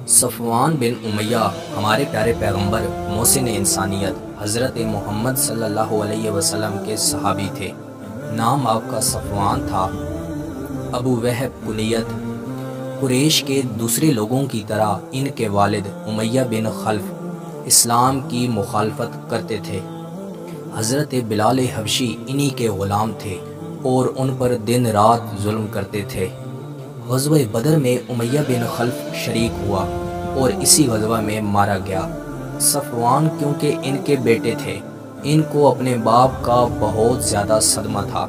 صفوان بن امیہ ہمارے پیارے پیغمبر محسن انسانیت حضرت محمد صلی اللہ علیہ وسلم کے صحابی تھے۔ نام آپ کا صفوان تھا۔ ابو وہب کنیت۔ قریش کے دوسرے لوگوں کی طرح ان کے والد امیہ بن خلف اسلام کی مخالفت کرتے تھے۔ حضرت بلال حبشی انہی کے غلام تھے اور ان پر دن رات ظلم کرتے تھے۔ غزوہ بدر میں امیہ بن خلف شریک ہوا اور اسی غزوہ میں مارا گیا۔ صفوان کیونکہ ان کے بیٹے تھے، ان کو اپنے باپ کا بہت زیادہ صدمہ تھا۔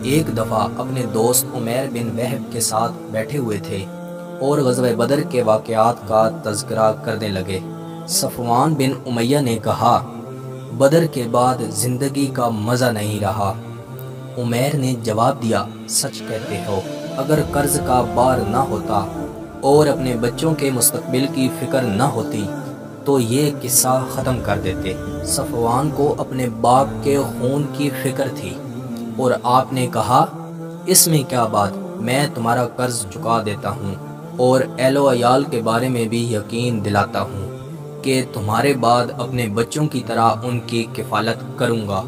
ایک دفعہ اپنے دوست عمیر بن وہب کے ساتھ بیٹھے ہوئے تھے اور غزوہ بدر کے واقعات کا تذکرہ کرنے لگے۔ صفوان بن امیہ نے کہا، بدر کے بعد زندگی کا مزہ نہیں رہا۔ عمیر نے جواب دیا، سچ کہتے ہو، اگر قرض کا بار نہ ہوتا اور اپنے بچوں کے مستقبل کی فکر نہ ہوتی تو یہ قصہ ختم کر دیتے۔ صفوان کو اپنے باپ کے خون کی فکر تھی اور آپ نے کہا، اس میں کیا بات، میں تمہارا قرض چکا دیتا ہوں اور اہل و عیال کے بارے میں بھی یقین دلاتا ہوں کہ تمہارے بعد اپنے بچوں کی طرح ان کی کفالت کروں گا۔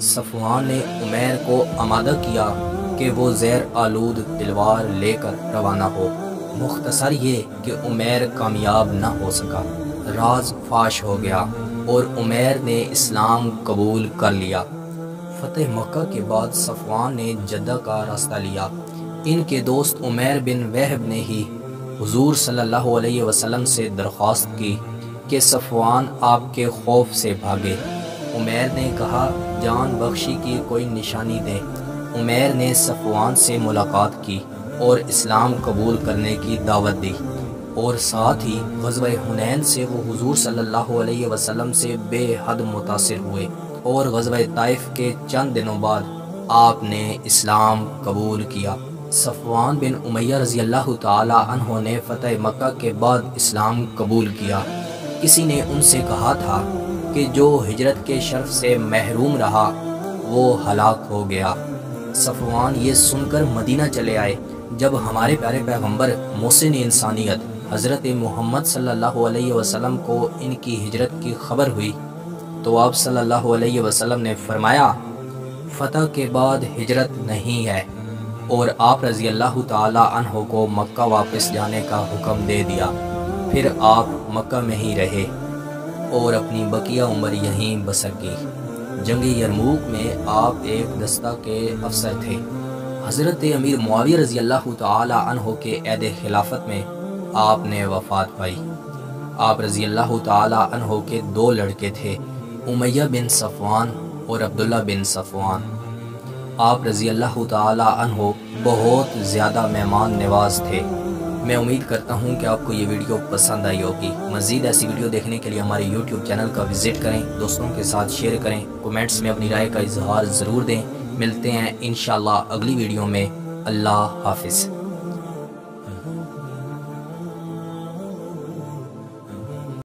صفوان نے عمیر کو آمادہ کیا کہ وہ زیر آلود تلوار لے کر روانہ ہو۔ مختصر یہ کہ عمیر کامیاب نہ ہو سکا۔ راز فاش ہو گیا اور عمیر نے اسلام قبول کر لیا۔ فتح مکہ کے بعد صفوان نے جدہ کا راستہ لیا۔ ان کے دوست عمیر بن وہب نے ہی حضور صلی اللہ علیہ وسلم سے درخواست کی کہ صفوان آپ کے خوف سے بھاگے۔ عمیر نے کہا، جان بخشی کی کوئی نشانی دے۔ عمیر نے صفوان سے ملاقات کی اور اسلام قبول کرنے کی دعوت دی، اور ساتھ ہی غزوہ حنین سے وہ حضور صلی اللہ علیہ وسلم سے بے حد متاثر ہوئے، اور غزوہ طائف کے چند دنوں بعد آپ نے اسلام قبول کیا۔ صفوان بن امیہ رضی اللہ تعالی عنہ نے فتح مکہ کے بعد اسلام قبول کیا۔ کسی نے ان سے کہا تھا کہ جو ہجرت کے شرف سے محروم رہا وہ ہلاک ہو گیا۔ صفوان یہ سن کر مدینہ چلے آئے۔ جب ہمارے پیارے پیغمبر محسن انسانیت حضرت محمد صلی اللہ علیہ وسلم کو ان کی ہجرت کی خبر ہوئی تو آپ صلی اللہ علیہ وسلم نے فرمایا، فتح کے بعد ہجرت نہیں ہے، اور آپ رضی اللہ تعالی عنہ کو مکہ واپس جانے کا حکم دے دیا۔ پھر آپ مکہ میں ہی رہے اور اپنی بقیہ عمر یہیں بسر کی۔ جنگ یرموک میں آپ ایک دستہ کے افسر تھے۔ حضرت امیر معاویہ رضی اللہ تعالی عنہ کے عہد خلافت میں آپ نے وفات پائی۔ آپ رضی اللہ تعالی عنہ کے دو لڑکے تھے، امیہ بن صفوان اور عبداللہ بن صفوان۔ آپ رضی اللہ تعالی عنہ بہت زیادہ مہمان نواز تھے۔ میں امید کرتا ہوں کہ آپ کو یہ ویڈیو پسند آئی ہوگی۔ مزید ایسی ویڈیو دیکھنے کے لیے ہمارے یوٹیوب چینل کا وزٹ کریں، دوستوں کے ساتھ شیئر کریں، کومنٹس میں اپنی رائے کا اظہار ضرور دیں۔ ملتے ہیں انشاءاللہ اگلی ویڈیو میں۔ اللہ حافظ۔